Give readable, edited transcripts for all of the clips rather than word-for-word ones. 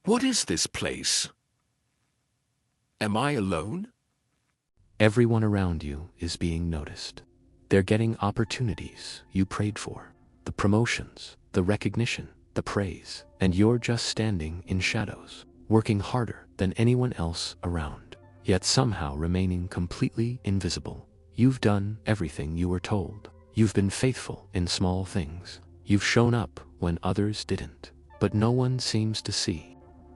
What is this place? Am I alone? Everyone around you is being noticed. They're getting opportunities you prayed for, the promotions, the recognition, the praise, and you're just standing in shadows, working harder than anyone else around, yet somehow remaining completely invisible. You've done everything you were told. You've been faithful in small things. You've shown up when others didn't, but no one seems to see.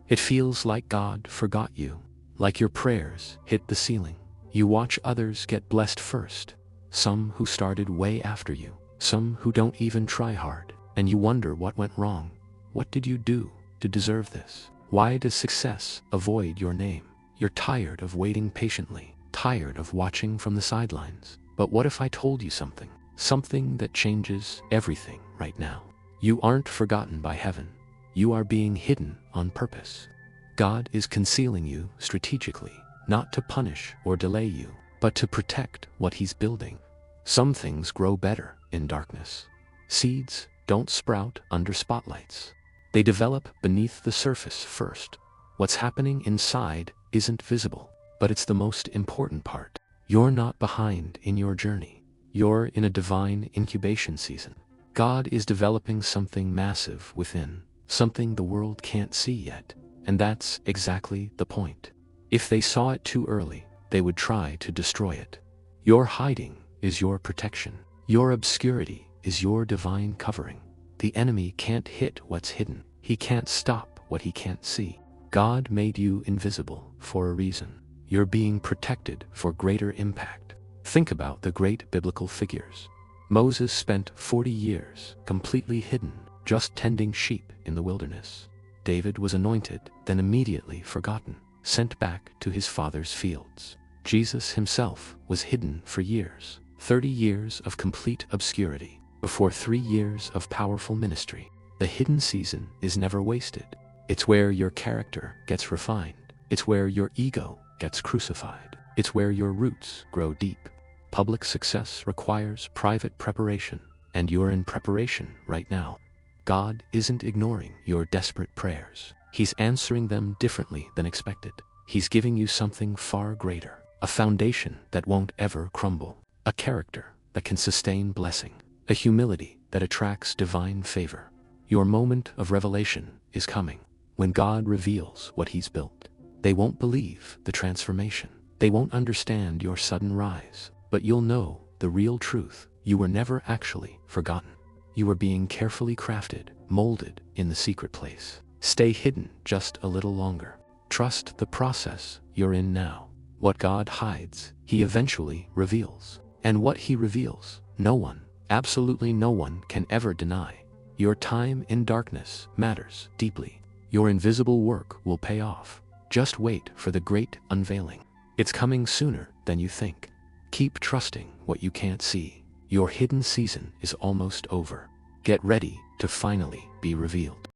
It feels like God forgot you, like your prayers hit the ceiling. You watch others get blessed first, some who started way after you, some who don't even try hard, and you wonder what went wrong. What did you do to deserve this? Why does success avoid your name? You're tired of waiting patiently, tired of watching from the sidelines. But what if I told you something? Something that changes everything right now. You aren't forgotten by heaven. You are being hidden on purpose. God is concealing you strategically, not to punish or delay you, but to protect what He's building. Some things grow better in darkness. Seeds don't sprout under spotlights. They develop beneath the surface first. What's happening inside isn't visible, but it's the most important part. You're not behind in your journey. You're in a divine incubation season. God is developing something massive within, something the world can't see yet. And that's exactly the point. If they saw it too early, they would try to destroy it. Your hiding is your protection. Your obscurity is your divine covering. The enemy can't hit what's hidden. He can't stop what he can't see. God made you invisible for a reason. You're being protected for greater impact. Think about the great biblical figures. Moses spent 40 years completely hidden, just tending sheep in the wilderness. David was anointed, then immediately forgotten, sent back to his father's fields. Jesus himself was hidden for years, 30 years of complete obscurity, before 3 years of powerful ministry. The hidden season is never wasted. It's where your character gets refined. It's where your ego gets crucified. It's where your roots grow deep. Public success requires private preparation, and you're in preparation right now. God isn't ignoring your desperate prayers. He's answering them differently than expected. He's giving you something far greater, a foundation that won't ever crumble, a character that can sustain blessing, a humility that attracts divine favor. Your moment of revelation is coming. When God reveals what He's built, they won't believe the transformation. They won't understand your sudden rise, but you'll know the real truth. You were never actually forgotten. You were being carefully crafted, molded in the secret place. Stay hidden just a little longer. Trust the process you're in now. What God hides, He eventually reveals. And what He reveals, no one, absolutely no one, can ever deny. Your time in darkness matters deeply. Your invisible work will pay off. Just wait for the great unveiling. It's coming sooner than you think. Keep trusting what you can't see. Your hidden season is almost over. Get ready to finally be revealed.